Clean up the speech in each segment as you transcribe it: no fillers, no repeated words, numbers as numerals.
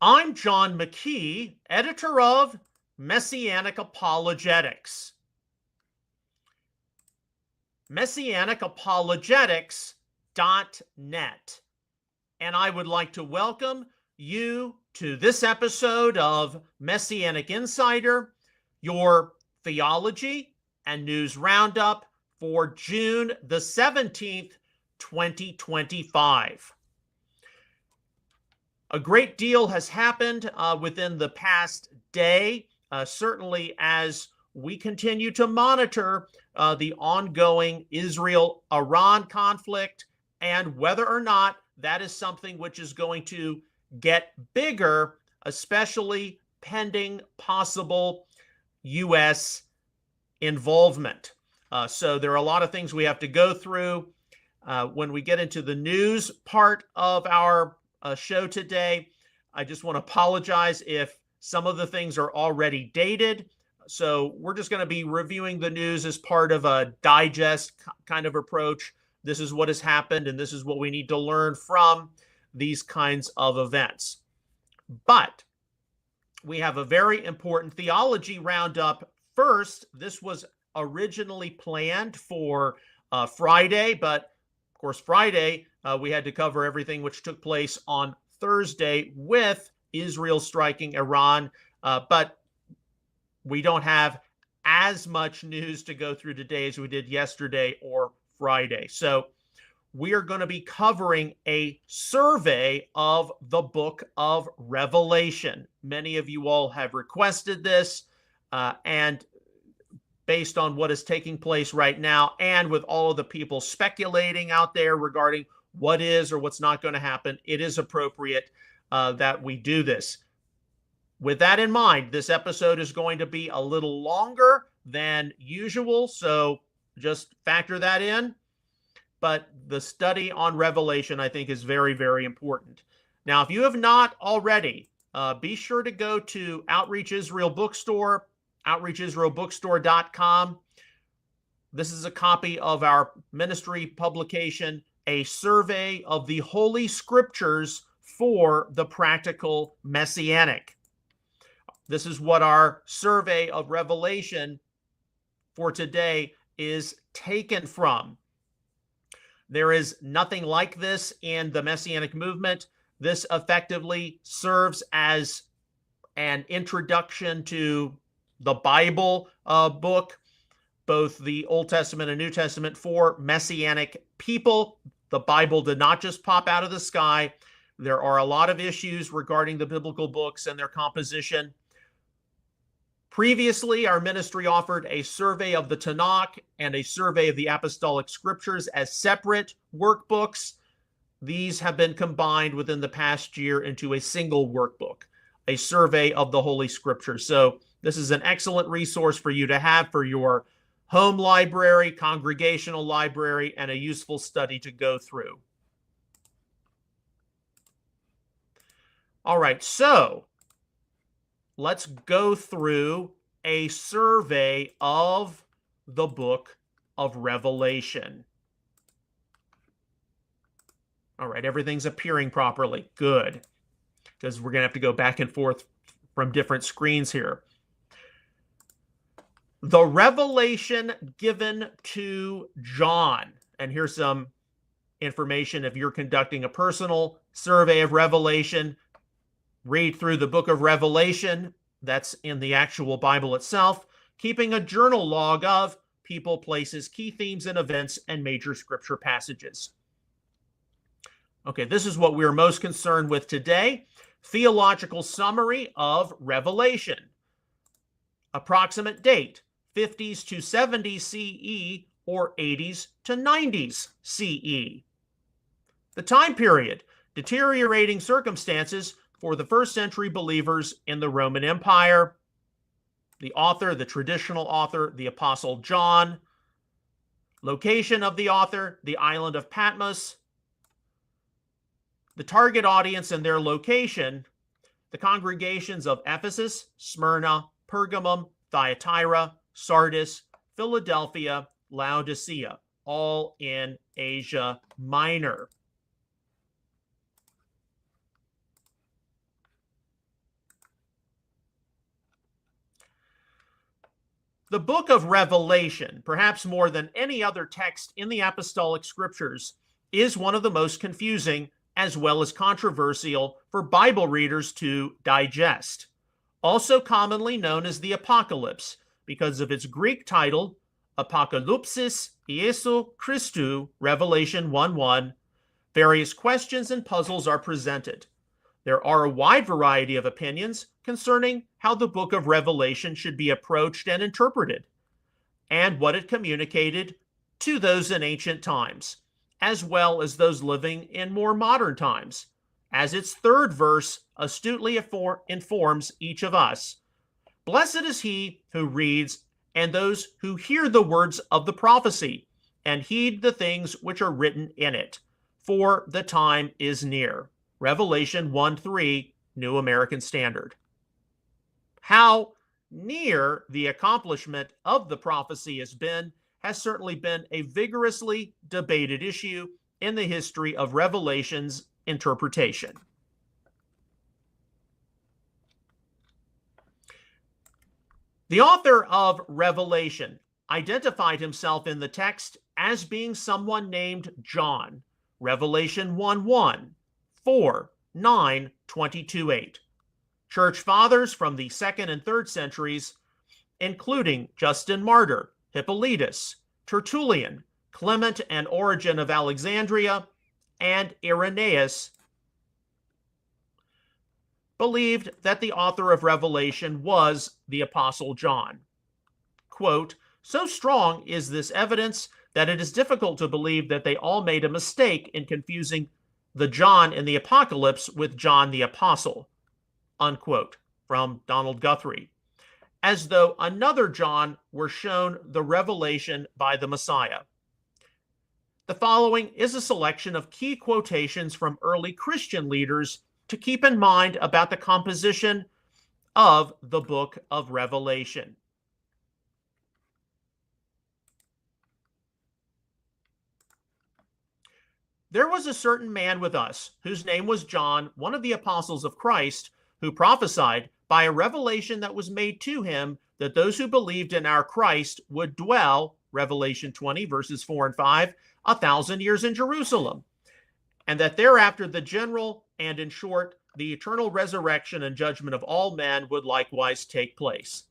I'm John McKee, editor of Messianic Apologetics. MessianicApologetics.net. And I would like to welcome you to this episode of Messianic Insider, your theology and news roundup for June the 17th, 2025. A great deal has happened within the past day, certainly as we continue to monitor the ongoing Israel-Iran conflict and whether or not that is something which is going to get bigger, especially pending possible U.S. involvement. So there are a lot of things we have to go through. When we get into the news part of our show today, I just want to apologize if some of the things are already dated. So we're just going to be reviewing the news as part of a digest kind of approach. This is what has happened, and this is what we need to learn from these kinds of events. But we have a very important theology roundup first. This was originally planned for Friday, but of course, Friday, we had to cover everything which took place on Thursday with Israel striking Iran, but we don't have as much news to go through today as we did yesterday or Friday. So we are going to be covering a survey of the book of Revelation. Many of you all have requested this, and based on what is taking place right now, and with all of the people speculating out there regarding what is or what's not going to happen, it is appropriate that we do this. With that in mind, this episode is going to be a little longer than usual, so just factor that in. But the study on Revelation, I think, is very, very important. Now, if you have not already, be sure to go to Outreach Israel Bookstore, outreachisraelbookstore.com. This is a copy of our ministry publication, A Survey of the Holy Scriptures for the Practical Messianic. This is what our survey of Revelation for today is taken from. There is nothing like this in the Messianic movement. This effectively serves as an introduction to the Bible book, both the Old Testament and New Testament, for Messianic people. The Bible did not just pop out of the sky. There are a lot of issues regarding the biblical books and their composition. Previously, our ministry offered a survey of the Tanakh and a survey of the Apostolic Scriptures as separate workbooks. These have been combined within the past year into a single workbook, a survey of the Holy Scriptures. So this is an excellent resource for you to have for your home library, congregational library, and a useful study to go through. All right, so let's go through a survey of the book of Revelation. All right, everything's appearing properly. Good, because we're going to have to go back and forth from different screens here. The revelation given to John. And here's some information if you're conducting a personal survey of Revelation. Read through the book of Revelation. That's in the actual Bible itself. Keeping a journal log of people, places, key themes and events, and major scripture passages. Okay, this is what we're most concerned with today. Theological summary of Revelation. Approximate date, 50s to 70s CE or 80s to 90s CE. The time period, deteriorating circumstances for the first century believers in the Roman Empire. The author, the traditional author, the Apostle John. Location of the author, the island of Patmos. The target audience and their location, the congregations of Ephesus, Smyrna, Pergamum, Thyatira, Sardis, Philadelphia, Laodicea, all in Asia Minor. The book of Revelation, perhaps more than any other text in the apostolic scriptures, is one of the most confusing as well as controversial for Bible readers to digest. Also commonly known as the Apocalypse because of its Greek title, Apokalypsis Iesu Christou, Revelation 1:1, various questions and puzzles are presented. There are a wide variety of opinions concerning how the book of Revelation should be approached and interpreted, and what it communicated to those in ancient times, as well as those living in more modern times, as its third verse astutely informs each of us. Blessed is he who reads, and those who hear the words of the prophecy, and heed the things which are written in it, for the time is near. Revelation 1:3, New American Standard. How near the accomplishment of the prophecy has certainly been a vigorously debated issue in the history of Revelation's interpretation. The author of Revelation identified himself in the text as being someone named John, Revelation 1:1, 4, 9, 22:8. Church fathers from the 2nd and 3rd centuries, including Justin Martyr, Hippolytus, Tertullian, Clement and Origen of Alexandria, and Irenaeus, believed that the author of Revelation was the Apostle John. Quote, so strong is this evidence that it is difficult to believe that they all made a mistake in confusing the John in the Apocalypse with John the Apostle, unquote, from Donald Guthrie, as though another John were shown the revelation by the Messiah. The following is a selection of key quotations from early Christian leaders to keep in mind about the composition of the book of Revelation. There was a certain man with us, whose name was John, one of the apostles of Christ, who prophesied by a revelation that was made to him that those who believed in our Christ would dwell, Revelation 20, verses 4 and 5, 1,000 years in Jerusalem, and that thereafter the general and, in short, the eternal resurrection and judgment of all men would likewise take place.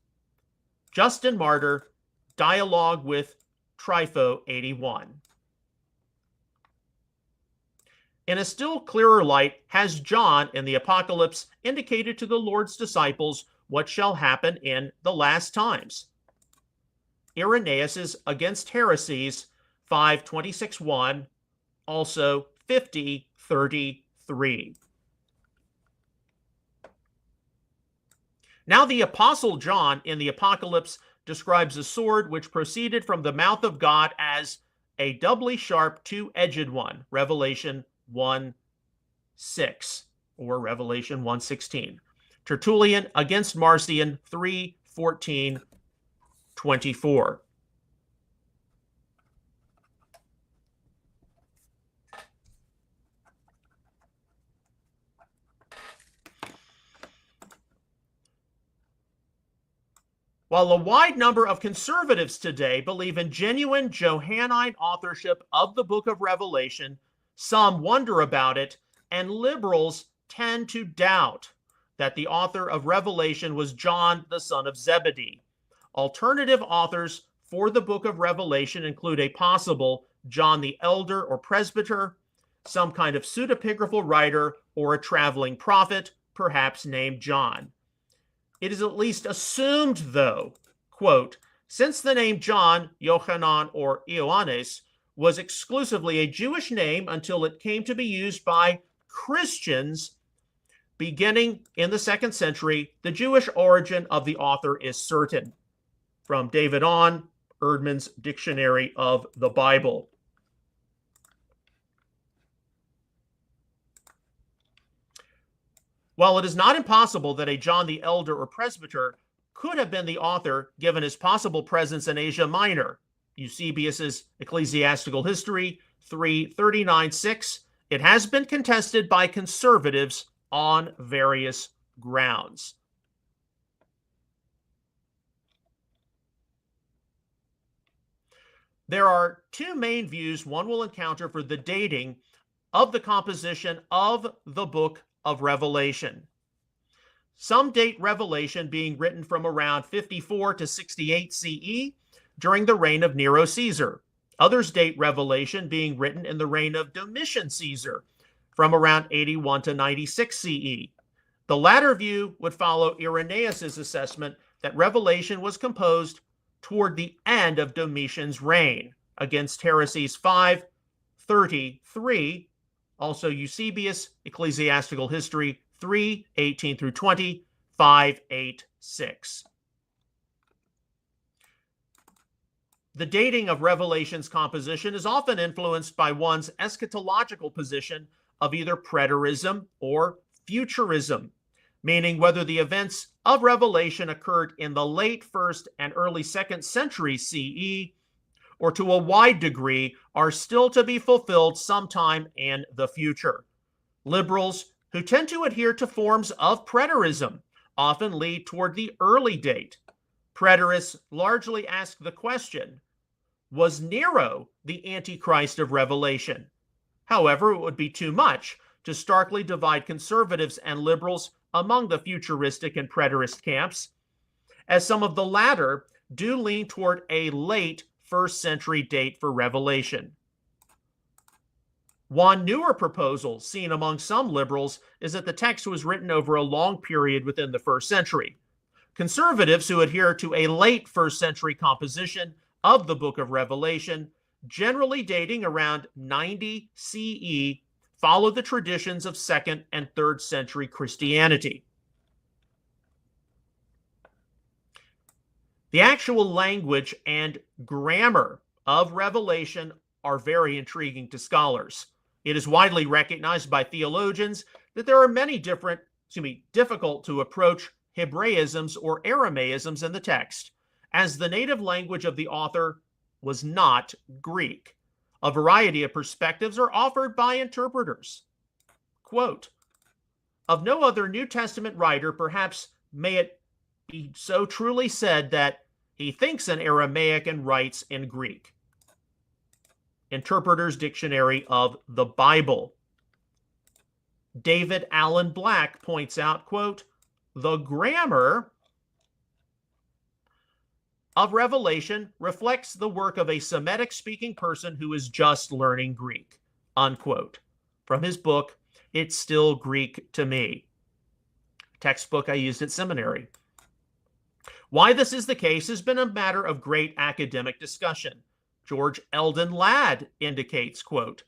Justin Martyr, Dialogue with Trypho 81. In a still clearer light has John in the Apocalypse indicated to the Lord's disciples what shall happen in the last times. Irenaeus's Against Heresies 5:26-1, also 50:33. Now the Apostle John in the Apocalypse describes a sword which proceeded from the mouth of God as a doubly sharp two-edged one, Revelation 1:6 or Revelation 1:16. Tertullian Against Marcion 3:14-24. While a wide number of conservatives today believe in genuine Johannine authorship of the book of Revelation, some wonder about it, and liberals tend to doubt that the author of Revelation was John, the son of Zebedee. Alternative authors for the book of Revelation include a possible John the Elder or Presbyter, some kind of pseudepigraphal writer, or a traveling prophet, perhaps named John. It is at least assumed, though, quote, since the name John, Yochanan, or Ioannes was exclusively a Jewish name until it came to be used by Christians beginning in the 2nd century, the Jewish origin of the author is certain. From David On, Erdman's Dictionary of the Bible. While it is not impossible that a John the Elder or Presbyter could have been the author given his possible presence in Asia Minor, Eusebius's Ecclesiastical History 3:39-6, it has been contested by conservatives on various grounds. There are two main views one will encounter for the dating of the composition of the book of Revelation. Some date Revelation being written from around 54 to 68 CE during the reign of Nero Caesar. Others date Revelation being written in the reign of Domitian Caesar from around 81 to 96 CE. The latter view would follow Irenaeus' assessment that Revelation was composed toward the end of Domitian's reign against heresies 533, also Eusebius, Ecclesiastical History 3:18 through 20, 586. The dating of Revelation's composition is often influenced by one's eschatological position of either preterism or futurism, meaning whether the events of Revelation occurred in the late 1st and early 2nd century CE, or to a wide degree are still to be fulfilled sometime in the future. Liberals who tend to adhere to forms of preterism often lead toward the early date. Preterists largely ask the question, was Nero the Antichrist of Revelation? However, it would be too much to starkly divide conservatives and liberals among the futuristic and preterist camps, as some of the latter do lean toward a late 1st century date for Revelation. One newer proposal seen among some liberals is that the text was written over a long period within the 1st century. Conservatives who adhere to a late 1st century composition of the book of Revelation, generally dating around 90 CE, follow the traditions of 2nd and 3rd century Christianity. The actual language and grammar of Revelation are very intriguing to scholars. It is widely recognized by theologians that there are many difficult to approach Hebraisms or Aramaisms in the text, as the native language of the author was not Greek. A variety of perspectives are offered by interpreters. Quote, of no other New Testament writer, perhaps may it be so truly said that he thinks in Aramaic and writes in Greek. Interpreter's Dictionary of the Bible. David Allen Black points out, quote, the grammar of Revelation reflects the work of a Semitic-speaking person who is just learning Greek, unquote. From his book, It's Still Greek to Me, textbook I used at seminary. Why this is the case has been a matter of great academic discussion. George Eldon Ladd indicates, quote,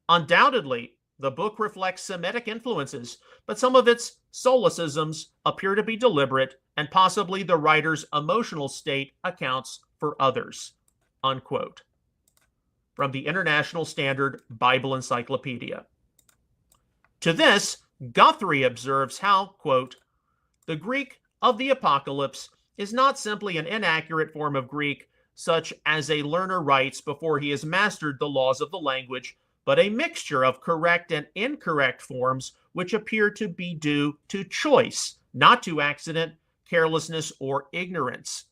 undoubtedly, the book reflects Semitic influences, but some of its solecisms appear to be deliberate, and possibly the writer's emotional state accounts for others, unquote. From the International Standard Bible Encyclopedia. To this, Guthrie observes how, quote, the Greek of the Apocalypse is not simply an inaccurate form of Greek, such as a learner writes before he has mastered the laws of the language, but a mixture of correct and incorrect forms which appear to be due to choice, not to accident, carelessness, or ignorance,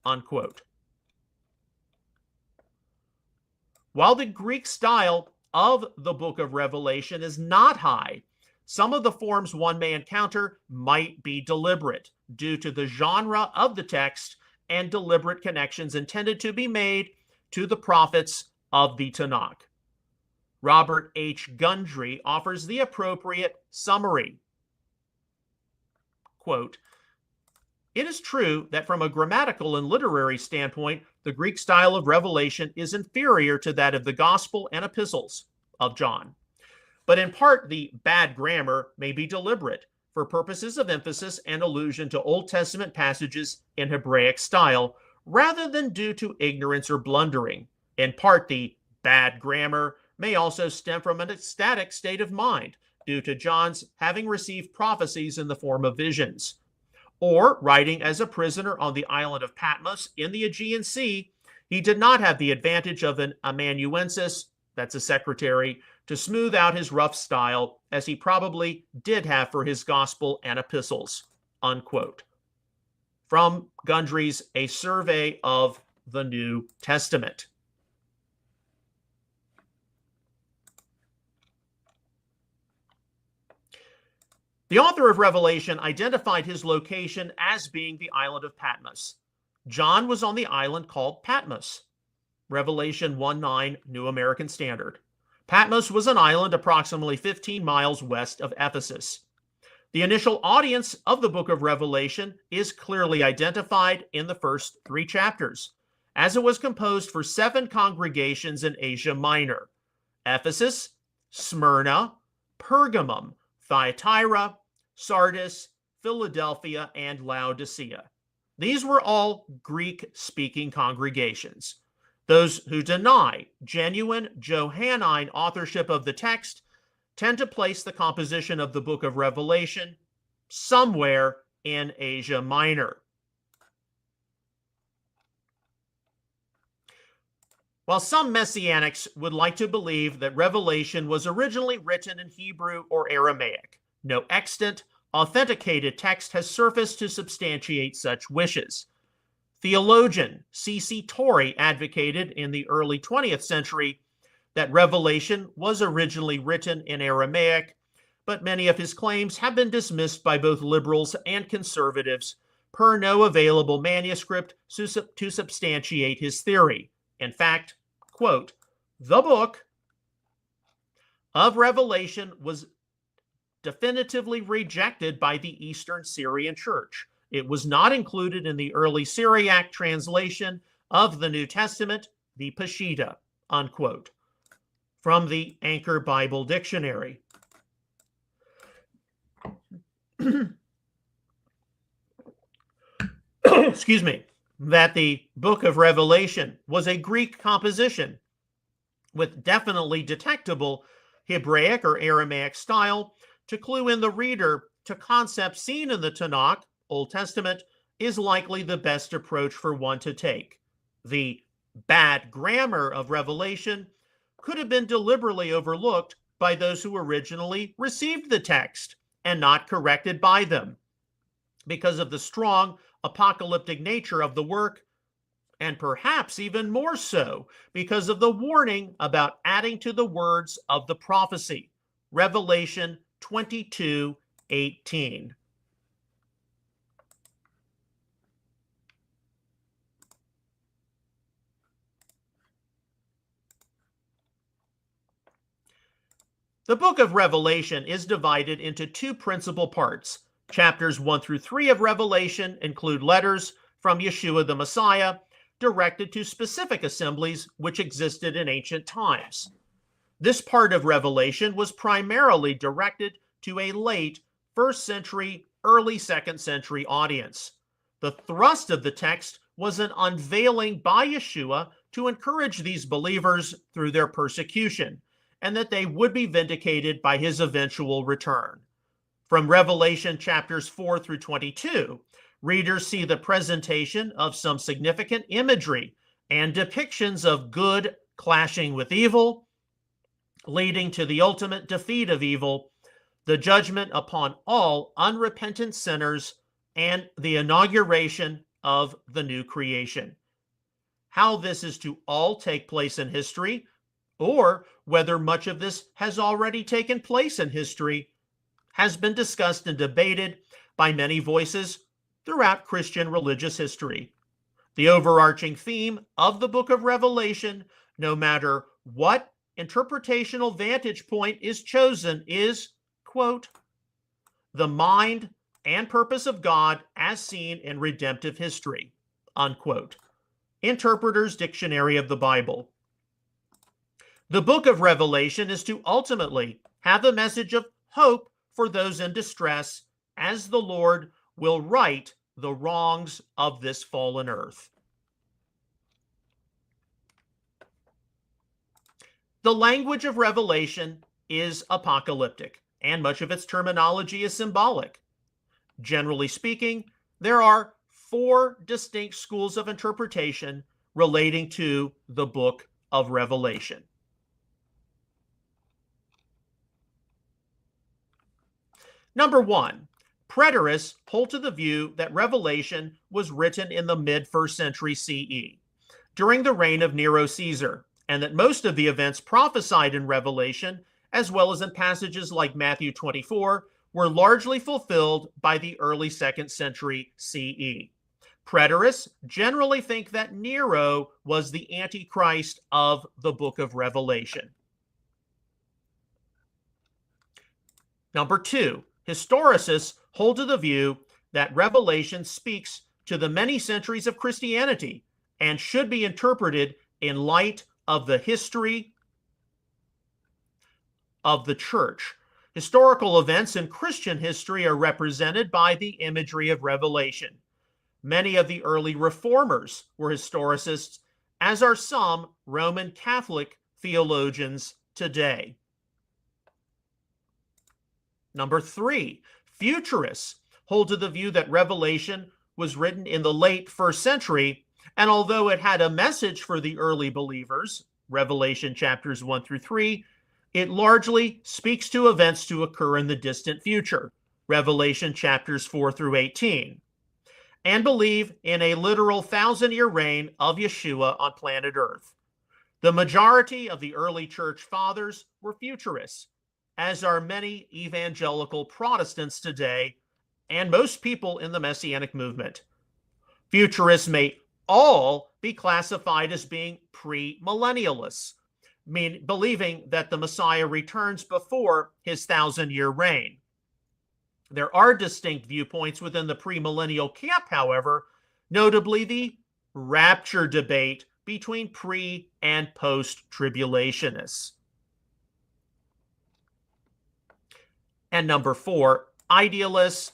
unquote. While the Greek style of the book of Revelation is not high, some of the forms one may encounter might be deliberate due to the genre of the text and deliberate connections intended to be made to the prophets of the Tanakh. Robert H. Gundry offers the appropriate summary. Quote, it is true that from a grammatical and literary standpoint, the Greek style of Revelation is inferior to that of the Gospel and Epistles of John. But in part, the bad grammar may be deliberate for purposes of emphasis and allusion to Old Testament passages in Hebraic style, rather than due to ignorance or blundering. In part, the bad grammar may also stem from an ecstatic state of mind due to John's having received prophecies in the form of visions. Or, writing as a prisoner on the island of Patmos in the Aegean Sea, he did not have the advantage of an amanuensis, that's a secretary, to smooth out his rough style, as he probably did have for his gospel and epistles, unquote. From Gundry's A Survey of the New Testament. The author of Revelation identified his location as being the island of Patmos. John was on the island called Patmos. Revelation 1:9, New American Standard. Patmos was an island approximately 15 miles west of Ephesus. The initial audience of the book of Revelation is clearly identified in the first 3 chapters, as it was composed for 7 congregations in Asia Minor: Ephesus, Smyrna, Pergamum, Thyatira, Sardis, Philadelphia, and Laodicea. These were all Greek-speaking congregations. Those who deny genuine Johannine authorship of the text tend to place the composition of the book of Revelation somewhere in Asia Minor. While some Messianics would like to believe that Revelation was originally written in Hebrew or Aramaic, no extant, authenticated text has surfaced to substantiate such wishes. Theologian C.C. Torrey advocated in the early 20th century that Revelation was originally written in Aramaic, but many of his claims have been dismissed by both liberals and conservatives per no available manuscript to substantiate his theory. In fact, quote, "The book of Revelation was definitively rejected by the Eastern Syrian Church. It was not included in the early Syriac translation of the New Testament, the Peshitta," unquote, from the Anchor Bible Dictionary. Excuse me. That the book of Revelation was a Greek composition with definitely detectable Hebraic or Aramaic style to clue in the reader to concepts seen in the Tanakh, Old Testament, is likely the best approach for one to take. The bad grammar of Revelation could have been deliberately overlooked by those who originally received the text and not corrected by them because of the strong apocalyptic nature of the work, and perhaps even more so because of the warning about adding to the words of the prophecy. Revelation 22:18. The book of Revelation is divided into 2 principal parts. Chapters 1 through 3 of Revelation include letters from Yeshua the Messiah directed to specific assemblies which existed in ancient times. This part of Revelation was primarily directed to a late 1st century, early 2nd century audience. The thrust of the text was an unveiling by Yeshua to encourage these believers through their persecution, and that they would be vindicated by his eventual return. From Revelation chapters 4 through 22, readers see the presentation of some significant imagery and depictions of good clashing with evil, leading to the ultimate defeat of evil, the judgment upon all unrepentant sinners, and the inauguration of the new creation. How this is to all take place in history, or whether much of this has already taken place in history, has been discussed and debated by many voices throughout Christian religious history. The overarching theme of the book of Revelation, no matter what interpretational vantage point is chosen, is, quote, "the mind and purpose of God as seen in redemptive history," unquote. Interpreter's Dictionary of the Bible. The book of Revelation is to ultimately have a message of hope for those in distress, as the Lord will right the wrongs of this fallen earth. The language of Revelation is apocalyptic, and much of its terminology is symbolic. Generally speaking, there are 4 distinct schools of interpretation relating to the book of Revelation. Number 1, preterists hold to the view that Revelation was written in the mid-1st century CE, during the reign of Nero Caesar, and that most of the events prophesied in Revelation, as well as in passages like Matthew 24, were largely fulfilled by the early 2nd century CE. Preterists generally think that Nero was the Antichrist of the book of Revelation. Number 2, historicists hold to the view that Revelation speaks to the many centuries of Christianity and should be interpreted in light of the history of the church. Historical events in Christian history are represented by the imagery of Revelation. Many of the early reformers were historicists, as are some Roman Catholic theologians today. Number 3, futurists hold to the view that Revelation was written in the late 1st century, and although it had a message for the early believers, Revelation chapters 1 through 3, it largely speaks to events to occur in the distant future, Revelation chapters 4 through 18, and believe in a literal 1,000-year reign of Yeshua on planet Earth. The majority of the early church fathers were futurists, as are many evangelical Protestants today and most people in the Messianic movement. Futurists may all be classified as being premillennialists, believing that the Messiah returns before his 1,000-year reign. There are distinct viewpoints within the premillennial camp, however, notably the rapture debate between pre- and post-tribulationists. And number 4, idealists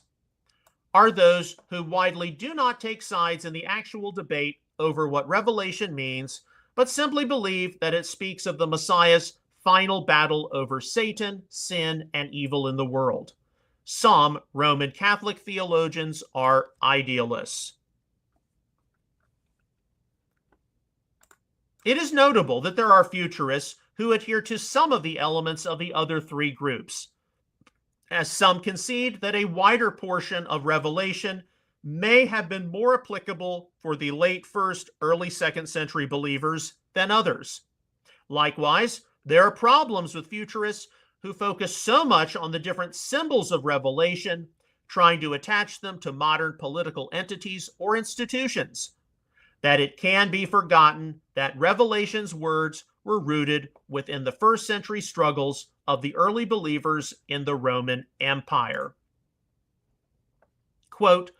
are those who widely do not take sides in the actual debate over what Revelation means, but simply believe that it speaks of the Messiah's final battle over Satan, sin, and evil in the world. Some Roman Catholic theologians are idealists. It is notable that there are futurists who adhere to some of the elements of the other 3 groups, as some concede that a wider portion of Revelation may have been more applicable for the late 1st, early 2nd century believers than others. Likewise, there are problems with futurists who focus so much on the different symbols of Revelation, trying to attach them to modern political entities or institutions, that it can be forgotten that Revelation's words were rooted within the 1st century struggles of the early believers in the Roman Empire. Quote,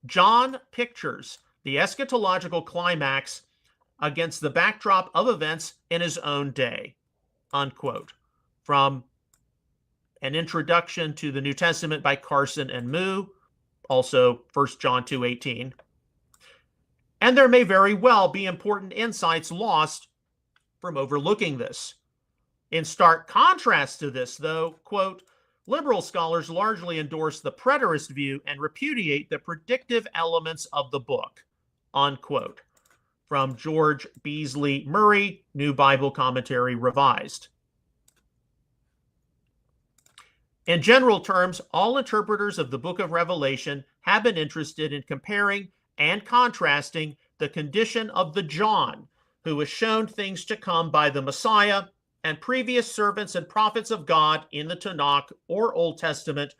John pictures the eschatological climax against the backdrop of events in his own day, unquote, from an introduction to the New Testament by Carson and Moo, also 1 John 2:18. And there may very well be important insights lost from overlooking this. In stark contrast to this, though, quote, liberal scholars largely endorse the preterist view and repudiate the predictive elements of the book, unquote, from George Beasley Murray, New Bible Commentary Revised. In general terms, all interpreters of the book of Revelation have been interested in comparing and contrasting the condition of the John, who was shown things to come by the Messiah, and previous servants and prophets of God in the Tanakh or Old Testament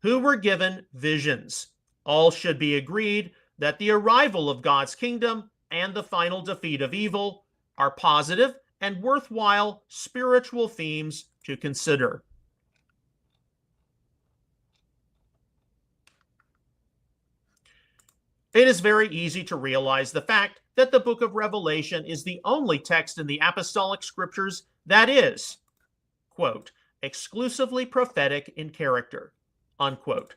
who were given visions. All should be agreed that the arrival of God's kingdom and the final defeat of evil are positive and worthwhile spiritual themes to consider. It is very easy to realize the fact that the book of Revelation is the only text in the apostolic scriptures that is, quote, exclusively prophetic in character, unquote.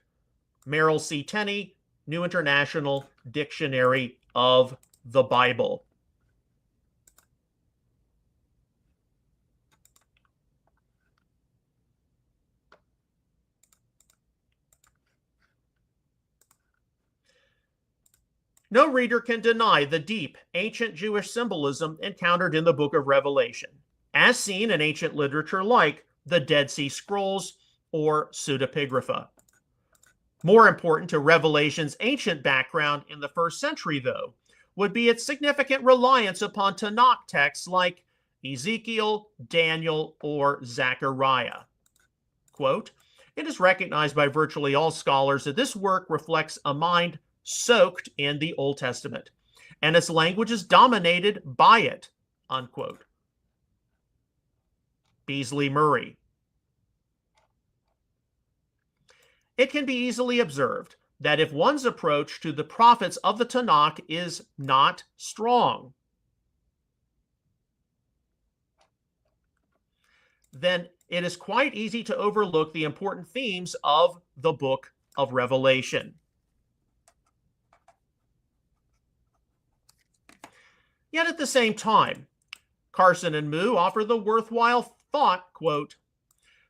Merrill C. Tenney, New International Dictionary of the Bible. No reader can deny the deep ancient Jewish symbolism encountered in the book of Revelation, as seen in ancient literature like the Dead Sea Scrolls or pseudepigrapha. More important to Revelation's ancient background in the 1st century, though, would be its significant reliance upon Tanakh texts like Ezekiel, Daniel, or Zechariah. Quote, It is recognized by virtually all scholars that this work reflects a mind soaked in the Old Testament, and its language is dominated by it, unquote. Beasley Murray. It can be easily observed that if one's approach to the prophets of the Tanakh is not strong, then it is quite easy to overlook the important themes of the book of Revelation. Yet at the same time, Carson and Moo offer the worthwhile thought, quote,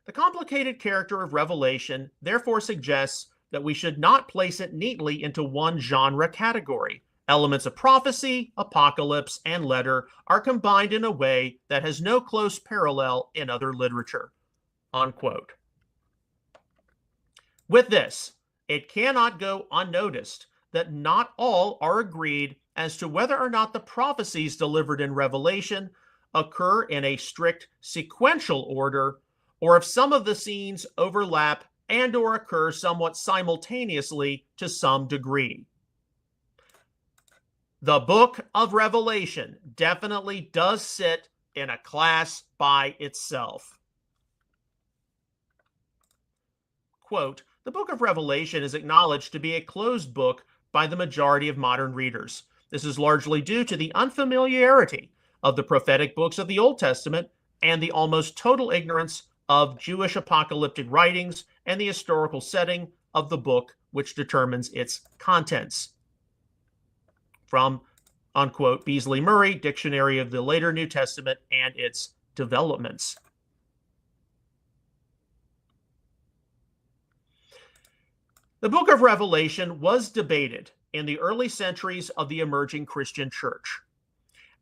"The complicated character of Revelation therefore suggests that we should not place it neatly into one genre category. Elements of prophecy, apocalypse, and letter are combined in a way that has no close parallel in other literature," unquote. With this, it cannot go unnoticed that not all are agreed as to whether or not the prophecies delivered in Revelation occur in a strict sequential order, or if some of the scenes overlap and or occur somewhat simultaneously to some degree. The book of Revelation definitely does sit in a class by itself. Quote, "The book of Revelation is acknowledged to be a closed book by the majority of modern readers. This is largely due to the unfamiliarity of the prophetic books of the Old Testament and the almost total ignorance of Jewish apocalyptic writings and the historical setting of the book, which determines its contents." From, unquote, Beasley Murray, Dictionary of the Later New Testament and its Developments. The book of Revelation was debated in the early centuries of the emerging Christian church.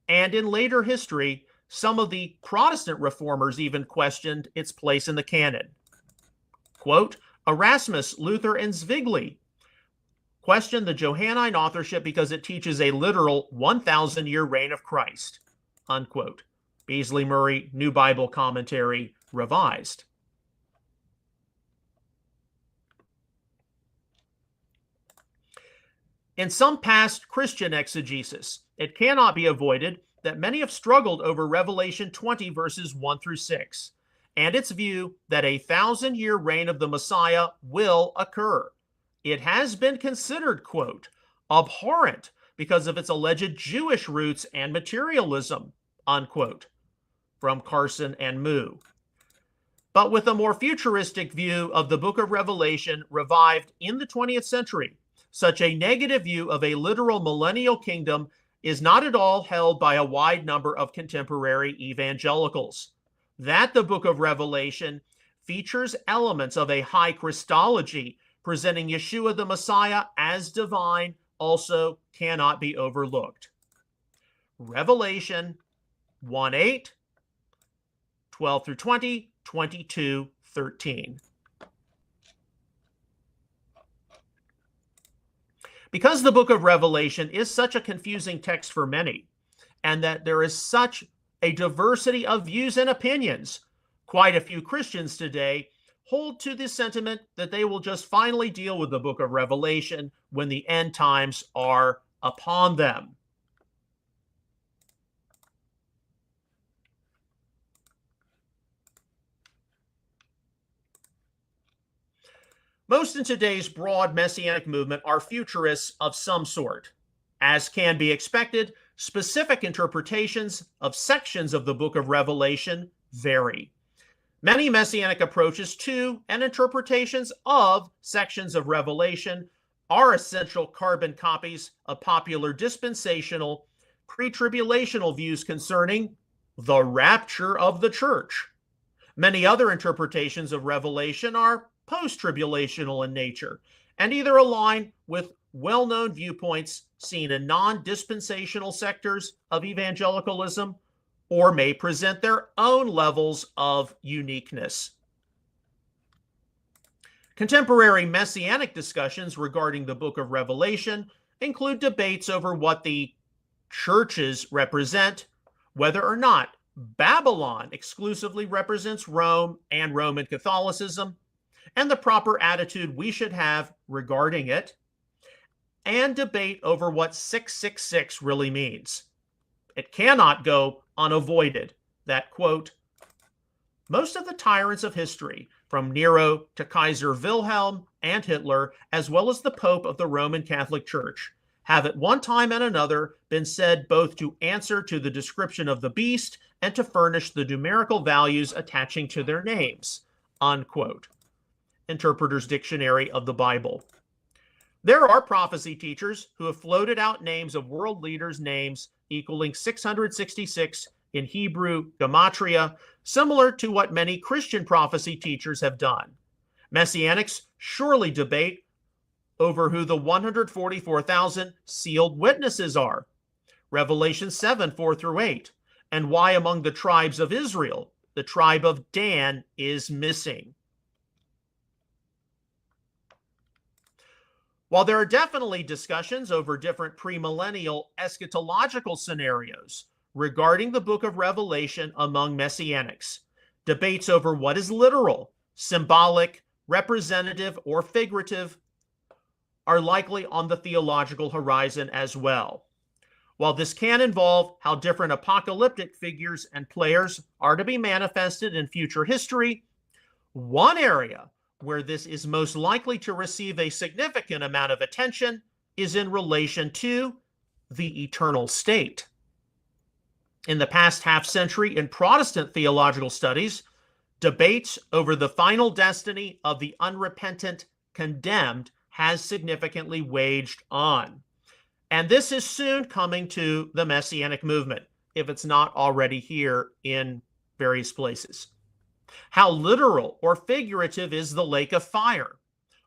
And in later history, some of the Protestant reformers even questioned its place in the canon. Quote, "Erasmus, Luther, and Zwingli questioned the Johannine authorship because it teaches a literal 1,000-year reign of Christ," unquote. Beasley Murray, New Bible Commentary, Revised. In some past Christian exegesis, it cannot be avoided that many have struggled over Revelation 20 verses 1 through 6, and its view that a 1,000-year reign of the Messiah will occur. It has been considered, quote, "abhorrent because of its alleged Jewish roots and materialism," unquote, from Carson and Moo. But with a more futuristic view of the book of Revelation revived in the 20th century, such a negative view of a literal millennial kingdom is not at all held by a wide number of contemporary evangelicals. That the book of Revelation features elements of a high Christology presenting Yeshua the Messiah as divine also cannot be overlooked. Revelation 1:8, 12 through 20, 22:13. Because the book of Revelation is such a confusing text for many, and that there is such a diversity of views and opinions, quite a few Christians today hold to the sentiment that they will just finally deal with the book of Revelation when the end times are upon them. Most in today's broad Messianic movement are futurists of some sort. As can be expected, specific interpretations of sections of the book of Revelation vary. Many Messianic approaches to and interpretations of sections of Revelation are essential carbon copies of popular dispensational, pre-tribulational views concerning the rapture of the church. Many other interpretations of Revelation are post-tribulational in nature and either align with well-known viewpoints seen in non-dispensational sectors of evangelicalism or may present their own levels of uniqueness. Contemporary Messianic discussions regarding the book of Revelation include debates over what the churches represent, whether or not Babylon exclusively represents Rome and Roman Catholicism, and the proper attitude we should have regarding it, and debate over what 666 really means. It cannot go unavoided that, quote, most of the tyrants of history, from Nero to Kaiser Wilhelm and Hitler, as well as the Pope of the Roman Catholic Church, have at one time and another been said both to answer to the description of the beast and to furnish the numerical values attaching to their names, unquote. Interpreter's Dictionary of the Bible. There are prophecy teachers who have floated out names of world leaders' names equaling 666 in Hebrew gematria, similar to what many Christian prophecy teachers have done. Messianics surely debate over who the 144,000 sealed witnesses are, Revelation 7, 4 through 8, and why among the tribes of Israel, the tribe of Dan is missing. While there are definitely discussions over different premillennial eschatological scenarios regarding the book of Revelation among Messianics, debates over what is literal, symbolic, representative, or figurative are likely on the theological horizon as well. While this can involve how different apocalyptic figures and players are to be manifested in future history, one area where this is most likely to receive a significant amount of attention is in relation to the eternal state. In the past half century in Protestant theological studies, debates over the final destiny of the unrepentant condemned has significantly waged on. And this is soon coming to the Messianic movement, if it's not already here in various places. How literal or figurative is the lake of fire?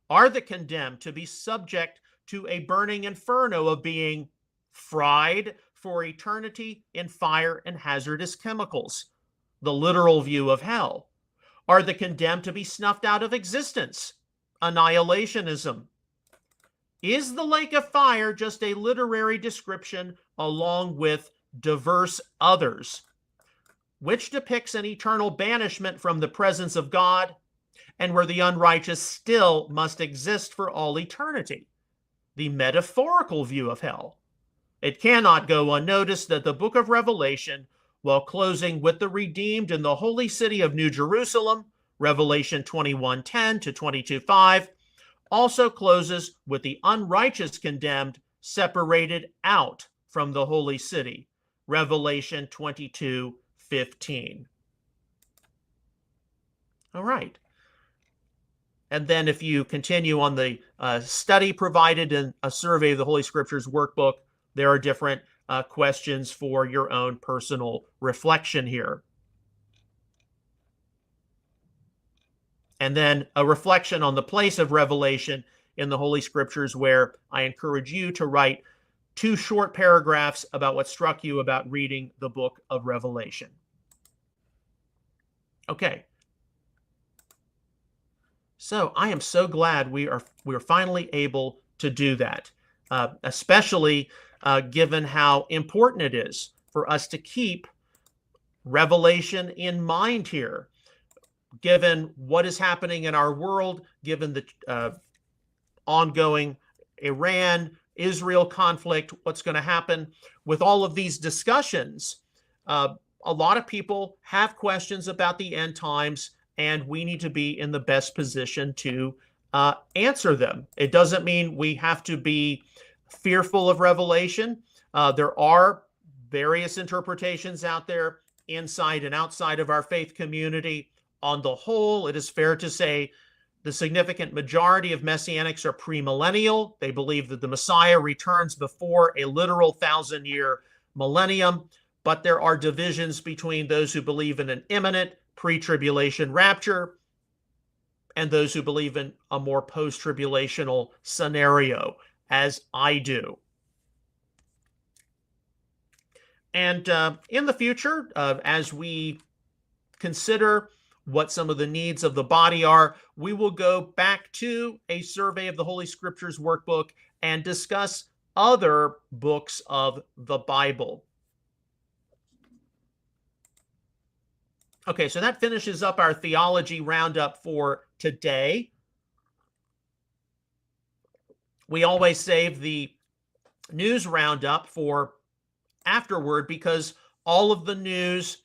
Are the condemned to be subject to a burning inferno of being fried for eternity in fire and hazardous chemicals? The literal view of hell. Are the condemned to be snuffed out of existence? Annihilationism. Is the lake of fire just a literary description along with diverse others, which depicts an eternal banishment from the presence of God and where the unrighteous still must exist for all eternity? The metaphorical view of hell. It cannot go unnoticed that the book of Revelation, while closing with the redeemed in the holy city of New Jerusalem, Revelation 21:10 to 22:5, also closes with the unrighteous condemned separated out from the holy city, Revelation 22:15. All right. And then if you continue on the study provided in a Survey of the Holy Scriptures workbook, there are different questions for your own personal reflection here. And then a reflection on the place of revelation in the Holy Scriptures, where I encourage you to write 2 short paragraphs about what struck you about reading the book of Revelation. Okay. So I am so glad we are finally able to do that, especially given how important it is for us to keep Revelation in mind here, given what is happening in our world, given the ongoing Iran-Israel conflict, what's going to happen with all of these discussions. A lot of people have questions about the end times, and we need to be in the best position to answer them. It doesn't mean we have to be fearful of Revelation. There are various interpretations out there inside and outside of our faith community. On the whole, it is fair to say the significant majority of Messianics are premillennial. They believe that the Messiah returns before a literal 1,000-year millennium, but there are divisions between those who believe in an imminent pre-tribulation rapture and those who believe in a more post-tribulational scenario, as I do. And in the future, as we consider what some of the needs of the body are, we will go back to a Survey of the Holy Scriptures workbook and discuss other books of the Bible. Okay, so that finishes up our theology roundup for today. We always save the news roundup for afterward because all of the news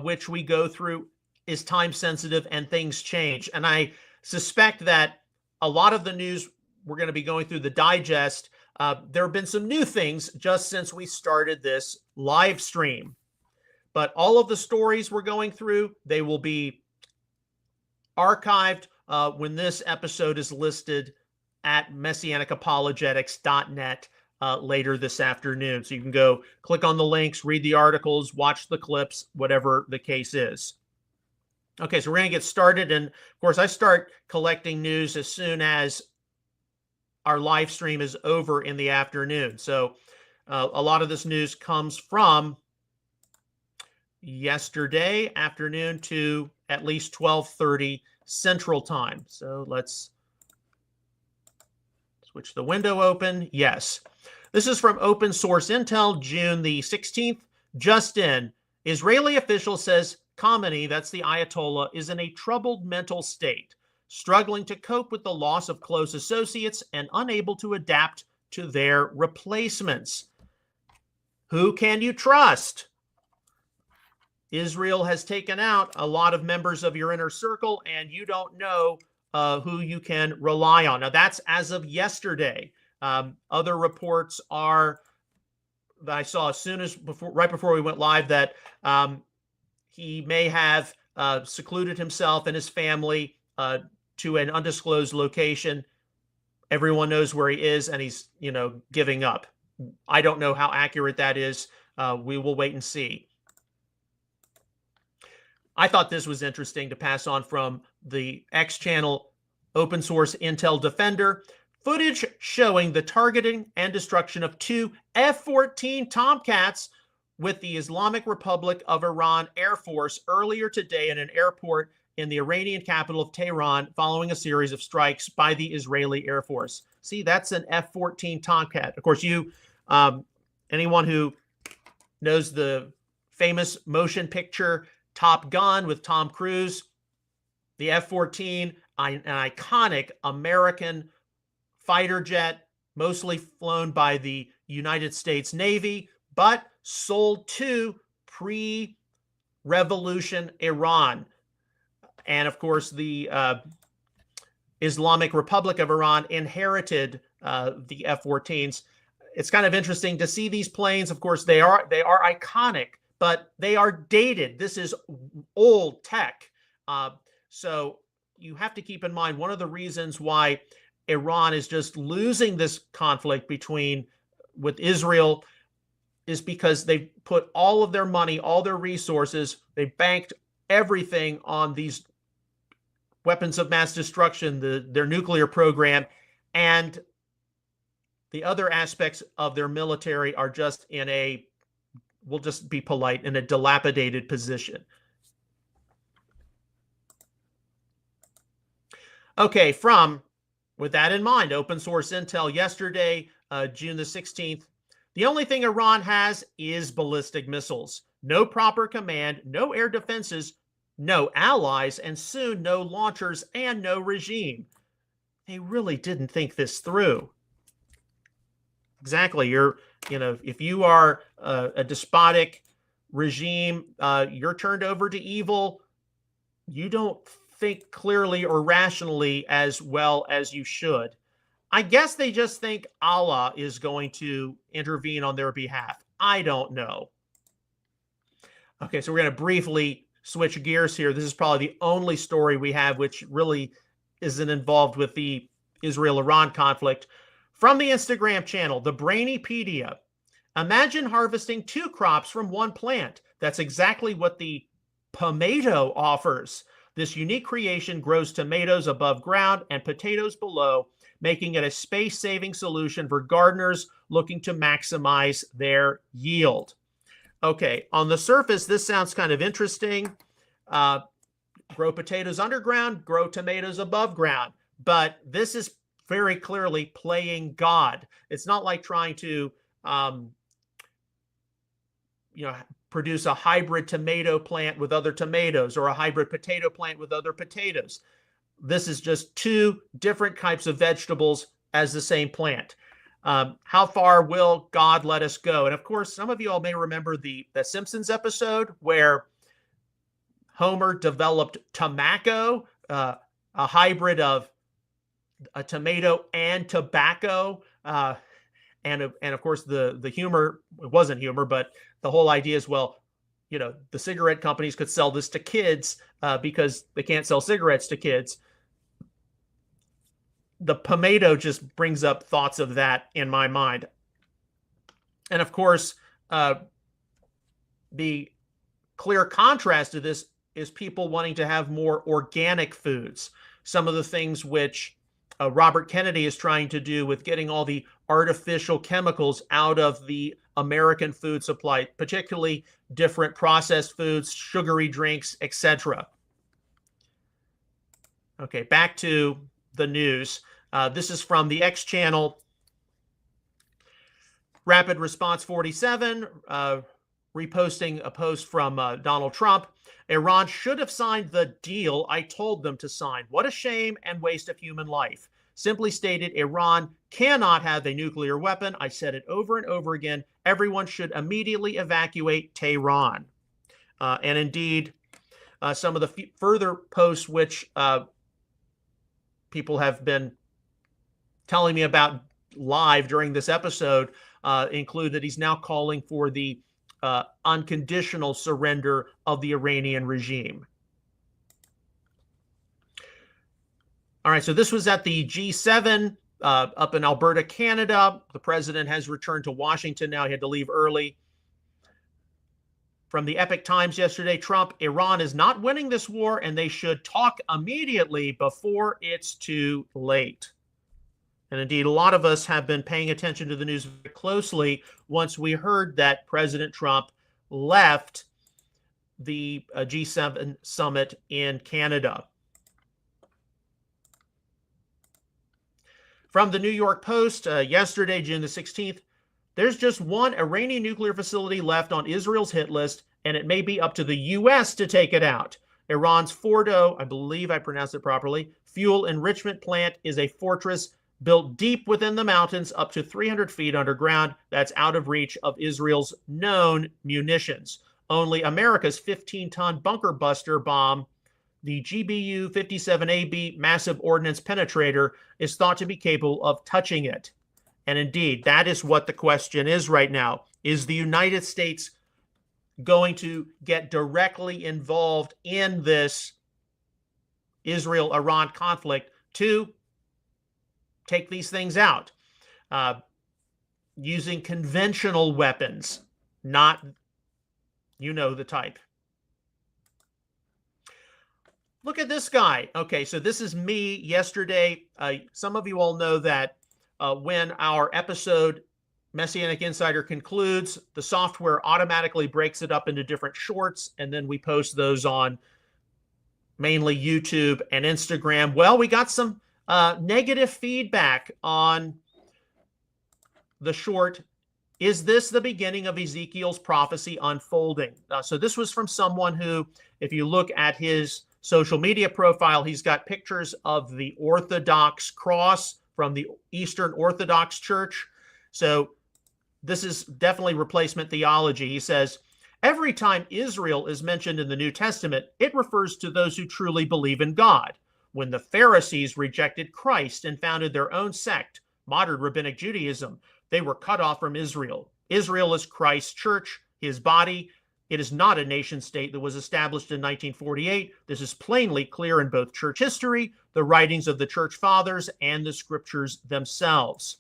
which we go through is time sensitive and things change. And I suspect that a lot of the news we're going to be going through the digest. There have been some new things just since we started this live stream. But all of the stories we're going through, they will be archived when this episode is listed at messianicapologetics.net later this afternoon. So you can go click on the links, read the articles, watch the clips, whatever the case is. Okay, so we're going to get started. And of course, I start collecting news as soon as our live stream is over in the afternoon. So a lot of this news comes from yesterday afternoon to at least 12:30 Central Time. So let's switch the window open. Yes. This is from Open Source Intel, June the 16th. Just in, Israeli official says Khamenei, that's the Ayatollah, is in a troubled mental state, struggling to cope with the loss of close associates and unable to adapt to their replacements. Who can you trust? Israel has taken out a lot of members of your inner circle, and you don't know who you can rely on. Now, that's as of yesterday. Other reports are that I saw as soon as right before we went live that he may have secluded himself and his family to an undisclosed location. Everyone knows where he is, and he's giving up. I don't know how accurate that is. We will wait and see. I thought this was interesting to pass on from the X channel Open Source Intel Defender. Footage showing the targeting and destruction of 2 F-14 Tomcats with the Islamic Republic of Iran Air Force earlier today in an airport in the Iranian capital of Tehran following a series of strikes by the Israeli Air Force. See, that's an F-14 Tomcat. Of course, anyone who knows the famous motion picture Top Gun with Tom Cruise, the F-14, an iconic American fighter jet, mostly flown by the United States Navy, but sold to pre-revolution Iran. And of course, the Islamic Republic of Iran inherited the F-14s. It's kind of interesting to see these planes. Of course, they are iconic, but they are dated. This is old tech. So you have to keep in mind one of the reasons why Iran is just losing this conflict with Israel is because they put all of their money, all their resources, they banked everything on these weapons of mass destruction, their nuclear program, and the other aspects of their military are just we'll just be polite, in a dilapidated position. Okay, with that in mind, Open Source Intel yesterday, June the 16th, the only thing Iran has is ballistic missiles. No proper command, no air defenses, no allies, and soon no launchers and no regime. They really didn't think this through. Exactly. If you are a despotic regime, you're turned over to evil. You don't think clearly or rationally as well as you should. I guess they just think Allah is going to intervene on their behalf. I don't know. Okay, so we're going to briefly switch gears here. This is probably the only story we have which really isn't involved with the Israel-Iran conflict. From the Instagram channel, the Brainypedia. Imagine harvesting 2 crops from one plant. That's exactly what the Pomato offers. This unique creation grows tomatoes above ground and potatoes below, making it a space-saving solution for gardeners looking to maximize their yield. Okay, on the surface, this sounds kind of interesting. Grow potatoes underground, grow tomatoes above ground. But this is very clearly playing God. It's not like trying to, produce a hybrid tomato plant with other tomatoes or a hybrid potato plant with other potatoes. This is just two different types of vegetables as the same plant. How far will God let us go? And of course, some of you all may remember the Simpsons episode where Homer developed Tamaco, a hybrid of a tomato and tobacco. And of course, the humor, it wasn't humor, but the whole idea is, well, the cigarette companies could sell this to kids because they can't sell cigarettes to kids. The tomato just brings up thoughts of that in my mind. And of course, the clear contrast to this is people wanting to have more organic foods. Some of the things which Robert Kennedy is trying to do with getting all the artificial chemicals out of the American food supply, particularly different processed foods, sugary drinks, etc. Okay, back to the news. This is from the X channel. Rapid Response 47, reposting a post from Donald Trump. Iran should have signed the deal I told them to sign. What a shame and waste of human life. Simply stated, Iran cannot have a nuclear weapon. I said it over and over again. Everyone should immediately evacuate Tehran. And indeed, some of the further posts which people have been telling me about live during this episode include that he's now calling for the unconditional surrender of the Iranian regime. All right, so this was at the G7 up in Alberta, Canada. The president has returned to Washington now. He had to leave early. From the Epic Times yesterday, Trump, Iran is not winning this war and they should talk immediately before it's too late. And indeed, a lot of us have been paying attention to the news very closely once we heard that President Trump left the G7 summit in Canada. From the New York Post, yesterday, June the 16th, there's just one Iranian nuclear facility left on Israel's hit list, and it may be up to the U.S. to take it out. Iran's Fordo, I believe I pronounced it properly, fuel enrichment plant is a fortress built deep within the mountains up to 300 feet underground. That's out of reach of Israel's known munitions. Only America's 15-ton bunker buster bomb, the GBU-57AB massive ordnance penetrator, is thought to be capable of touching it. And indeed, that is what the question is right now. Is the United States going to get directly involved in this Israel-Iran conflict to take these things out using conventional weapons, not, the type. Look at this guy. Okay, so this is me yesterday. Some of you all know that when our episode Messianic Insider concludes, the software automatically breaks it up into different shorts, and then we post those on mainly YouTube and Instagram. Well, we got some negative feedback on the short, "Is this the beginning of Ezekiel's prophecy unfolding?" So this was from someone who, if you look at his social media profile, he's got pictures of the Orthodox cross from the Eastern Orthodox Church. So this is definitely replacement theology. He says, every time Israel is mentioned in the New Testament, it refers to those who truly believe in God. When the Pharisees rejected Christ and founded their own sect, modern rabbinic Judaism, they were cut off from Israel. Israel is Christ's church, his body. It is not a nation state that was established in 1948. This is plainly clear in both church history, the writings of the church fathers, and the scriptures themselves.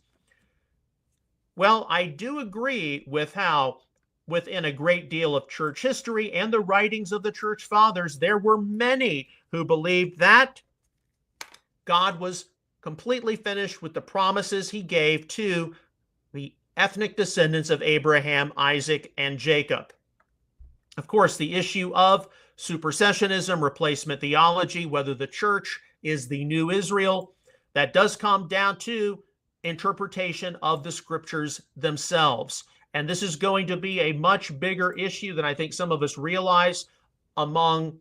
Well, I do agree with how within a great deal of church history and the writings of the church fathers, there were many who believed that God was completely finished with the promises he gave to the ethnic descendants of Abraham, Isaac, and Jacob. Of course, the issue of supersessionism, replacement theology, whether the church is the new Israel, that does come down to interpretation of the scriptures themselves. And this is going to be a much bigger issue than I think some of us realize among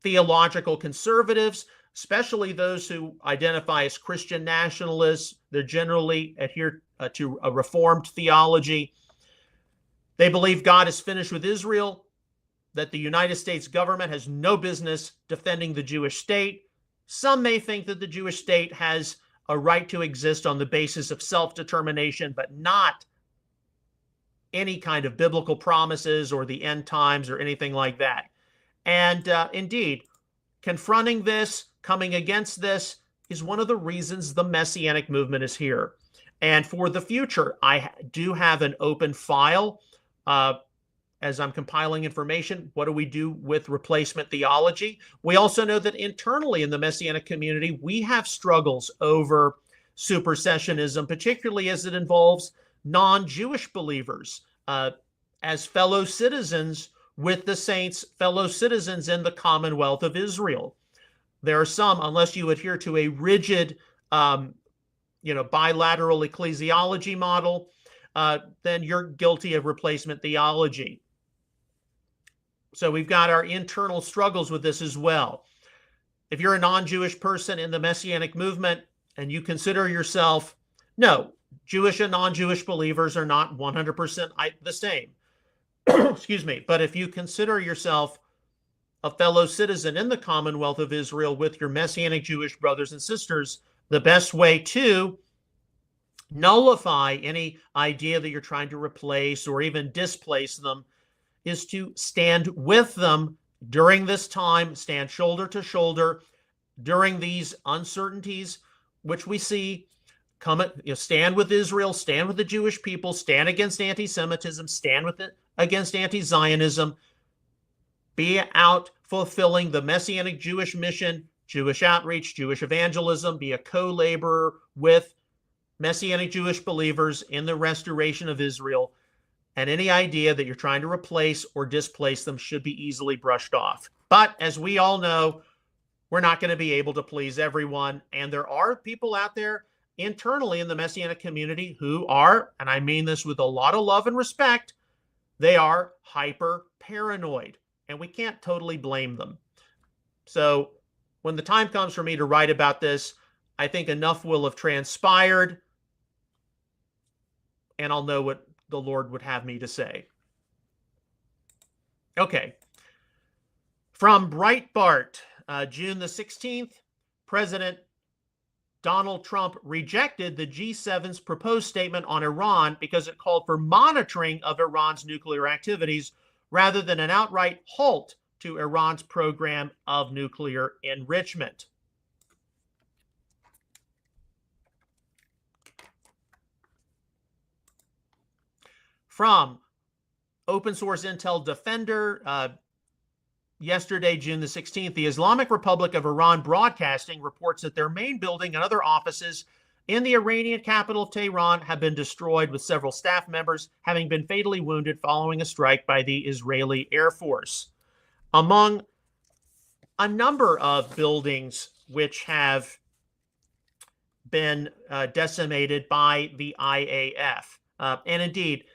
theological conservatives, especially those who identify as Christian nationalists. They generally adhere to a Reformed theology. They believe God is finished with Israel, that the United States government has no business defending the Jewish state. Some may think that the Jewish state has a right to exist on the basis of self-determination, but not any kind of biblical promises or the end times or anything like that. And indeed, confronting this, coming against this, is one of the reasons the Messianic movement is here. And for the future, I do have an open file as I'm compiling information. What do we do with replacement theology? We also know that internally in the Messianic community, we have struggles over supersessionism, particularly as it involves non-Jewish believers as fellow citizens with the saints, fellow citizens in the Commonwealth of Israel. There are some, unless you adhere to a rigid, bilateral ecclesiology model, then you're guilty of replacement theology. So we've got our internal struggles with this as well. If you're a non-Jewish person in the Messianic movement and you consider yourself, no, Jewish and non-Jewish believers are not 100% the same. Excuse me. But if you consider yourself a fellow citizen in the Commonwealth of Israel with your Messianic Jewish brothers and sisters, the best way to nullify any idea that you're trying to replace or even displace them is to stand with them during this time, stand shoulder to shoulder during these uncertainties, which we see stand with Israel, stand with the Jewish people, stand against anti-Semitism, stand with it against anti-Zionism, be out fulfilling the Messianic Jewish mission, Jewish outreach, Jewish evangelism, be a co-laborer with Messianic Jewish believers in the restoration of Israel. And any idea that you're trying to replace or displace them should be easily brushed off. But as we all know, we're not going to be able to please everyone. And there are people out there internally in the Messianic community who are, and I mean this with a lot of love and respect, they are hyper paranoid, and we can't totally blame them. So when the time comes for me to write about this, I think enough will have transpired, and I'll know what the Lord would have me to say. Okay. From Breitbart, June the 16th, President Donald Trump rejected the G7's proposed statement on Iran because it called for monitoring of Iran's nuclear activities rather than an outright halt to Iran's program of nuclear enrichment. From Open Source Intel Defender, yesterday, June the 16th, the Islamic Republic of Iran Broadcasting reports that their main building and other offices in the Iranian capital of Tehran have been destroyed, with several staff members having been fatally wounded following a strike by the Israeli Air Force. Among a number of buildings which have been decimated by the IAF. And indeed,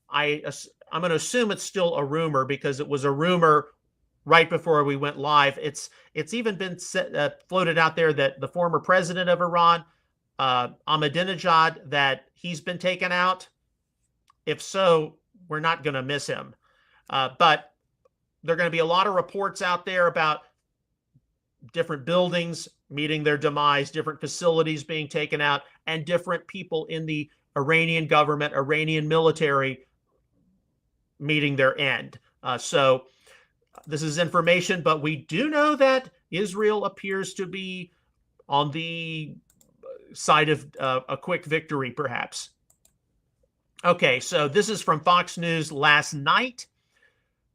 I'm going to assume it's still a rumor because it was a rumor right before we went live. It's even been floated out there that the former president of Iran, Ahmadinejad, that he's been taken out. If so, we're not going to miss him. But there are going to be a lot of reports out there about different buildings meeting their demise, different facilities being taken out, and different people in the Iranian government, Iranian military meeting their end. So this is information, but we do know that Israel appears to be on the side of a quick victory, perhaps. Okay, so this is from Fox News last night.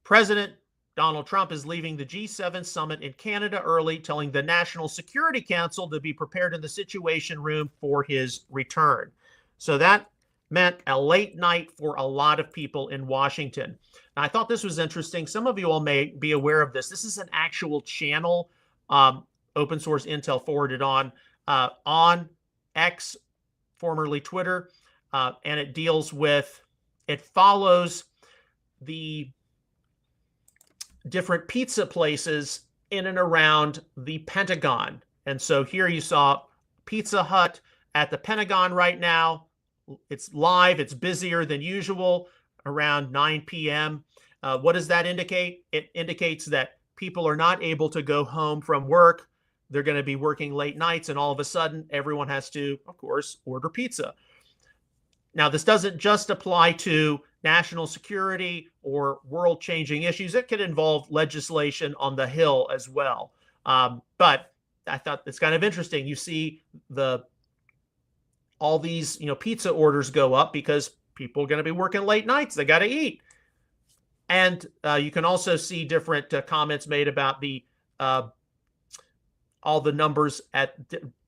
President Donald Trump is leaving the G7 summit in Canada early, telling the National Security Council to be prepared in the Situation Room for his return. So that meant a late night for a lot of people in Washington. Now, I thought this was interesting. Some of you all may be aware of this. This is an actual channel, Open Source Intel forwarded on X, formerly Twitter, and it deals with It follows the different pizza places in and around the Pentagon. And so here you saw Pizza Hut at the Pentagon right now. It's live. It's busier than usual around 9 p.m. What does that indicate? It indicates that people are not able to go home from work. They're going to be working late nights, and all of a sudden, everyone has to, of course, order pizza. Now, this doesn't just apply to national security or world-changing issues. It could involve legislation on the Hill as well. But I thought it's kind of interesting. You see all these pizza orders go up because people are going to be working late nights. They got to eat. And you can also see different comments made about all the numbers at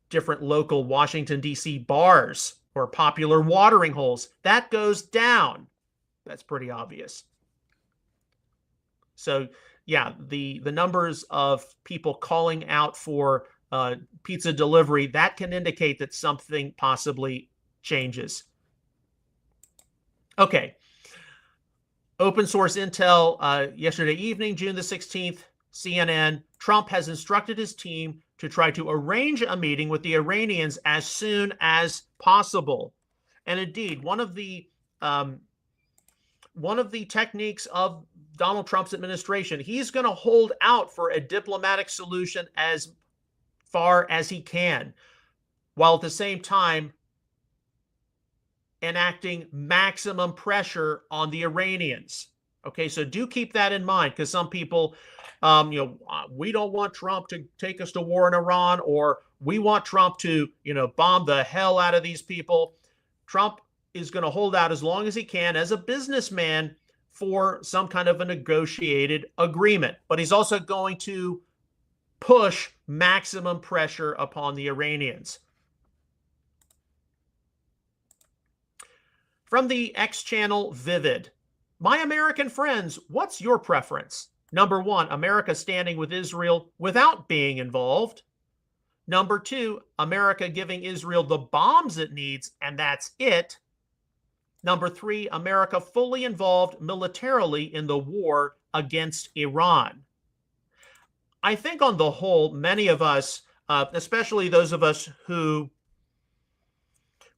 different local Washington, D.C. bars or popular watering holes. That goes down. That's pretty obvious. So, yeah, the numbers of people calling out for pizza delivery, that can indicate that something possibly changes. Okay. Open source intel yesterday evening, June the 16th, CNN. Trump has instructed his team to try to arrange a meeting with the Iranians as soon as possible. And indeed, one of the techniques of Donald Trump's administration, he's going to hold out for a diplomatic solution as far as he can, while at the same time enacting maximum pressure on the Iranians. Okay, so do keep that in mind, because some people, we don't want Trump to take us to war in Iran, or we want Trump to, bomb the hell out of these people. Trump is going to hold out as long as he can as a businessman for some kind of a negotiated agreement. But he's also going to push maximum pressure upon the Iranians. From the X channel Vivid. My American friends, what's your preference? Number one, America standing with Israel without being involved. Number two, America giving Israel the bombs it needs, and that's it. Number three, America fully involved militarily in the war against Iran. I think on the whole, many of us, especially those of us who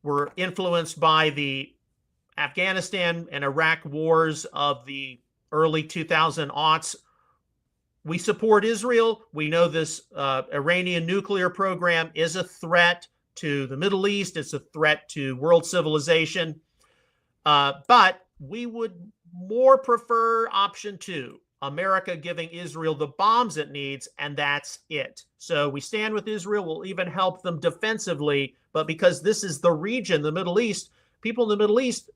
were influenced by the Afghanistan and Iraq wars of the early 2000s, we support Israel. We know this Iranian nuclear program is a threat to the Middle East. It's a threat to world civilization. But we would more prefer option two, America giving Israel the bombs it needs, and that's it. So we stand with Israel. We'll even help them defensively. But because this is the region, the Middle East, people in the Middle East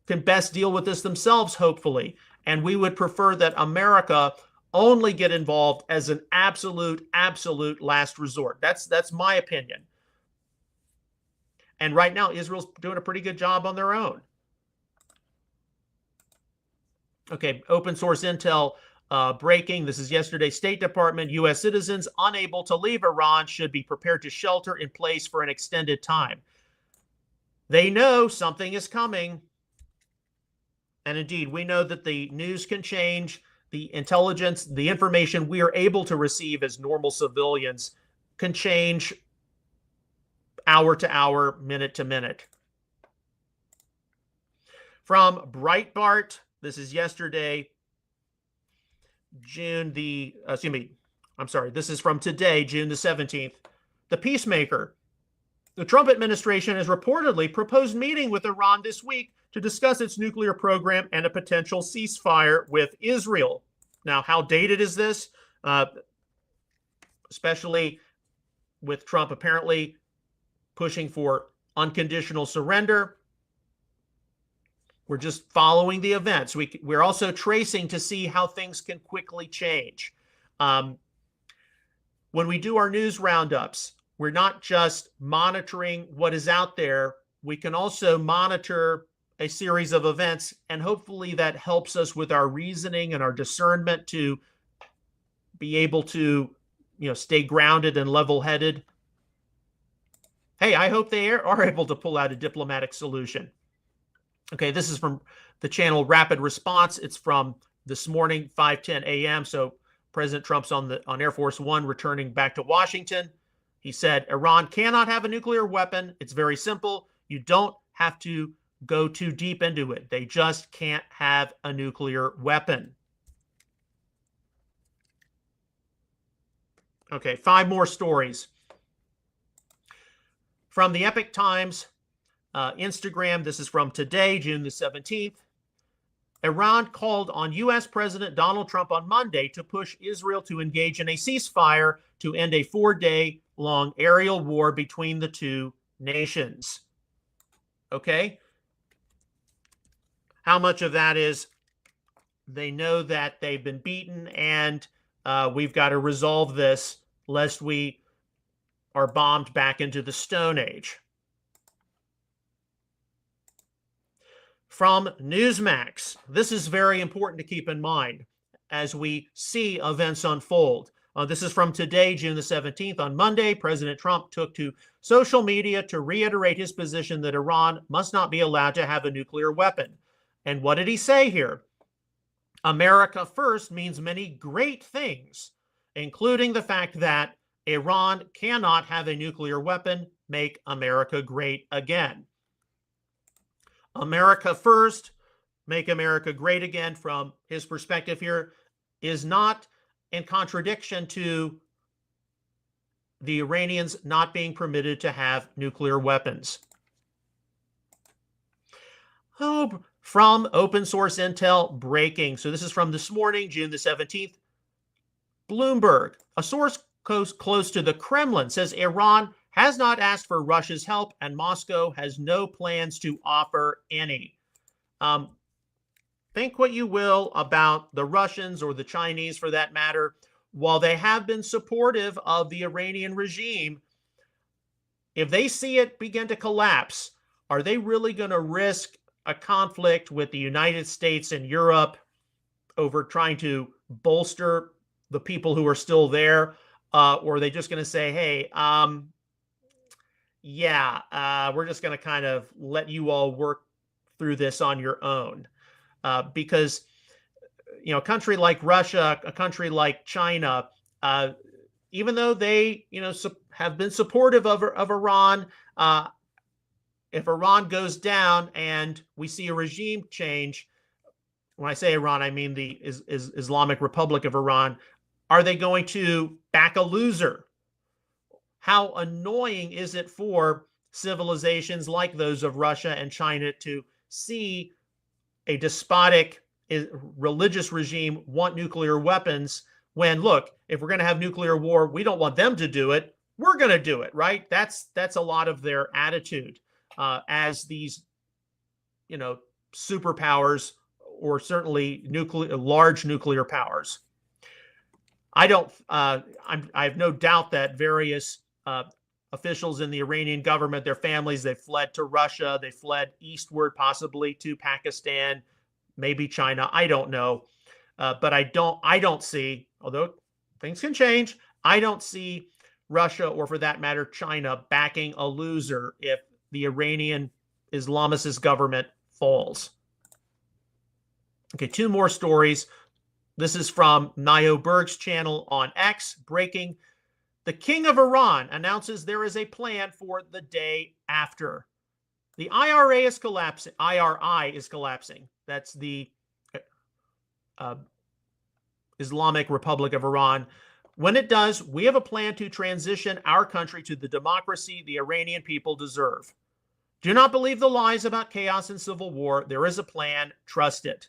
can best deal with this themselves, hopefully. And we would prefer that America only get involved as an absolute last resort. That's my opinion. And right now, Israel's doing a pretty good job on their own. Okay, open source intel breaking. This is yesterday. State Department, U.S. citizens unable to leave Iran should be prepared to shelter in place for an extended time. They know something is coming. And indeed, we know that the news can change. The intelligence, the information we are able to receive as normal civilians can change hour to hour, minute to minute. From Breitbart, this is yesterday, this is from today, June the 17th. The Peacemaker. The Trump administration has reportedly proposed meeting with Iran this week to discuss its nuclear program and a potential ceasefire with Israel. Now, how dated is this? Especially with Trump apparently pushing for unconditional surrender. We're just following the events. We're also tracing to see how things can quickly change. When we do our news roundups, we're not just monitoring what is out there. We can also monitor a series of events, and hopefully that helps us with our reasoning and our discernment to be able to, stay grounded and level-headed. Hey, I hope they are able to pull out a diplomatic solution. Okay, this is from the channel Rapid Response. It's from this morning, 5:10 a.m. So President Trump's on Air Force One returning back to Washington. He said, Iran cannot have a nuclear weapon. It's very simple. You don't have to go too deep into it. They just can't have a nuclear weapon. Okay, 5 more stories. From the Epoch Times Instagram, this is from today, June the 17th. Iran called on U.S. President Donald Trump on Monday to push Israel to engage in a ceasefire to end a 4-day-long aerial war between the two nations. Okay? How much of that is they know that they've been beaten and we've got to resolve this lest we are bombed back into the Stone Age? From Newsmax, this is very important to keep in mind as we see events unfold. This is from today, June the 17th. On Monday, President Trump took to social media to reiterate his position that Iran must not be allowed to have a nuclear weapon. And what did he say here? America first means many great things, including the fact that Iran cannot have a nuclear weapon. Make America great again. America first, make America great again, from his perspective here, is not in contradiction to the Iranians not being permitted to have nuclear weapons. Oh, from open source intel breaking. So this is from this morning, June the 17th. Bloomberg, a source close to the Kremlin, says Iran has not asked for Russia's help and Moscow has no plans to offer any. Think what you will about the Russians, or the Chinese for that matter. While they have been supportive of the Iranian regime, if they see it begin to collapse, are they really going to risk a conflict with the United States and Europe over trying to bolster the people who are still there? Or are they just going to say, hey, we're just going to kind of let you all work through this on your own? Because, a country like Russia, a country like China, even though they, have been supportive of Iran, if Iran goes down and we see a regime change, when I say Iran, I mean the Islamic Republic of Iran, are they going to back a loser? How annoying is it for civilizations like those of Russia and China to see a despotic religious regime want nuclear weapons when, look, if we're going to have nuclear war, we don't want them to do it. We're going to do it, right? That's a lot of their attitude as these, superpowers, or certainly large nuclear powers. I have no doubt that various officials in the Iranian government, their families, they fled to Russia, they fled eastward, possibly to Pakistan, maybe China. I don't know, but I don't see, although things can change, I don't see Russia, or for that matter, China, backing a loser if the Iranian Islamicist government falls. Okay, 2 more stories. This is from Nio Berg's channel on X, breaking. The king of Iran announces there is a plan for the day after. The IRA is collapsing. IRI is collapsing. That's the Islamic Republic of Iran. When it does, we have a plan to transition our country to the democracy the Iranian people deserve. Do not believe the lies about chaos and civil war. There is a plan. Trust it.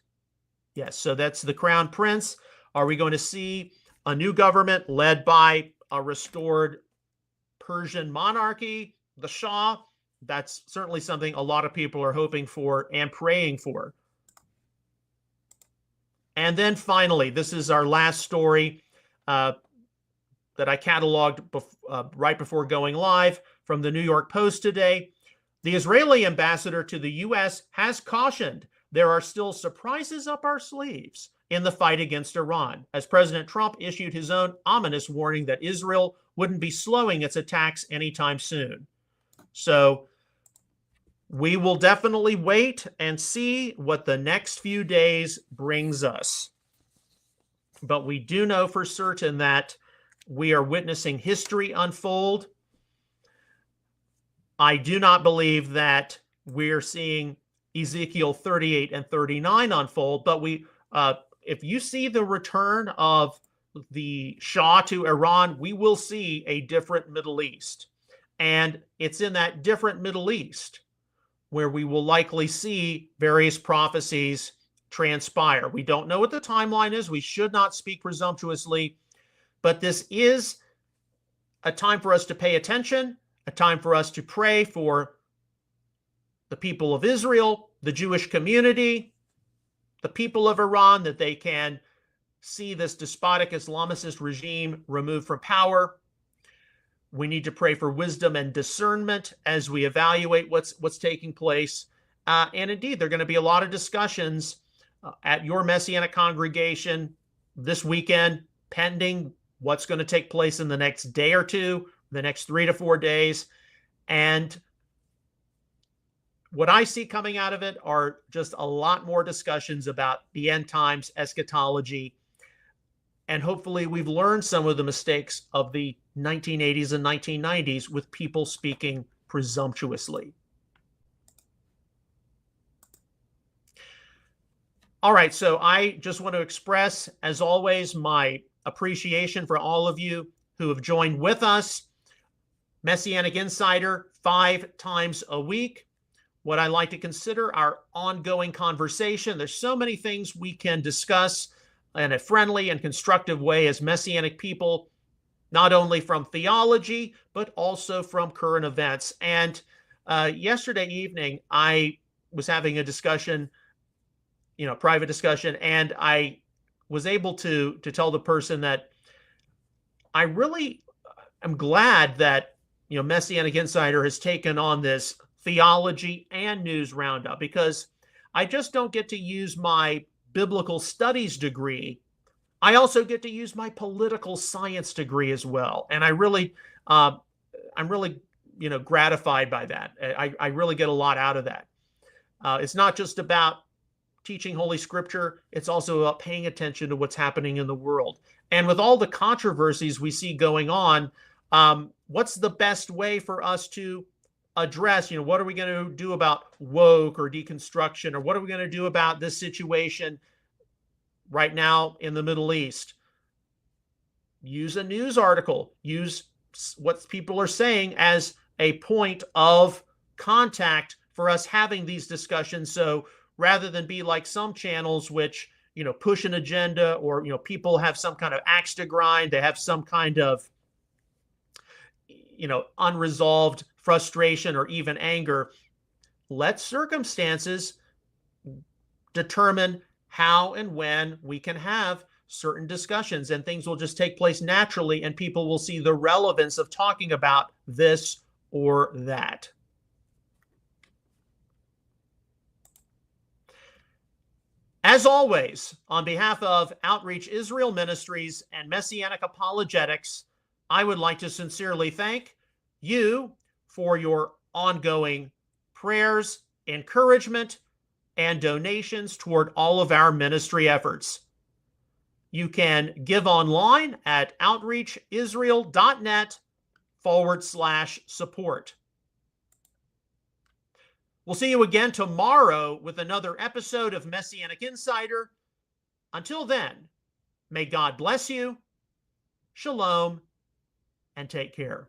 Yes, so that's the Crown Prince. Are we going to see a new government led by a restored Persian monarchy, the Shah? That's certainly something a lot of people are hoping for and praying for. And then finally, this is our last story that I cataloged right before going live from the New York Post today. The Israeli ambassador to the U.S. has cautioned there are still surprises up our sleeves in the fight against Iran, as President Trump issued his own ominous warning that Israel wouldn't be slowing its attacks anytime soon. So We will definitely wait and see what the next few days brings us. But we do know for certain that we are witnessing history unfold. I do not believe that we're seeing Ezekiel 38 and 39 unfold, but if you see the return of the Shah to Iran, we will see a different Middle East. And it's in that different Middle East where we will likely see various prophecies transpire. We don't know what the timeline is. We should not speak presumptuously, but this is a time for us to pay attention, a time for us to pray for the people of Israel, the Jewish community, the people of Iran, that they can see this despotic Islamicist regime removed from power. We need to pray for wisdom and discernment as we evaluate what's taking place. And indeed, there are going to be a lot of discussions at your Messianic congregation this weekend, pending what's going to take place in the next day or two, the next 3 to 4 days. And what I see coming out of it are just a lot more discussions about the end times, eschatology, and hopefully we've learned some of the mistakes of the 1980s and 1990s with people speaking presumptuously. All right, so I just want to express, as always, my appreciation for all of you who have joined with us. Messianic Insider, 5 times a week. What I like to consider our ongoing conversation. There's so many things we can discuss in a friendly and constructive way as Messianic people, not only from theology, but also from current events. And yesterday evening, I was having a discussion, private discussion, and I was able to tell the person that I really am glad that, Messianic Insider has taken on this theology and news roundup, because I just don't get to use my biblical studies degree. I also get to use my political science degree as well. And I'm really, gratified by that. I really get a lot out of that. It's not just about teaching Holy Scripture. It's also about paying attention to what's happening in the world. And with all the controversies we see going on, what's the best way for us to address, what are we going to do about woke or deconstruction, or what are we going to do about this situation right now in the Middle East? Use a news article, use what people are saying as a point of contact for us having these discussions. So rather than be like some channels which, push an agenda, or, people have some kind of axe to grind, they have some kind of, unresolved frustration or even anger, let circumstances determine how and when we can have certain discussions, and things will just take place naturally, and people will see the relevance of talking about this or that. As always, on behalf of Outreach Israel Ministries and Messianic Apologetics, I would like to sincerely thank you for your ongoing prayers, encouragement, and donations toward all of our ministry efforts. You can give online at outreachisrael.net/support. We'll see you again tomorrow with another episode of Messianic Insider. Until then, may God bless you, shalom, and take care.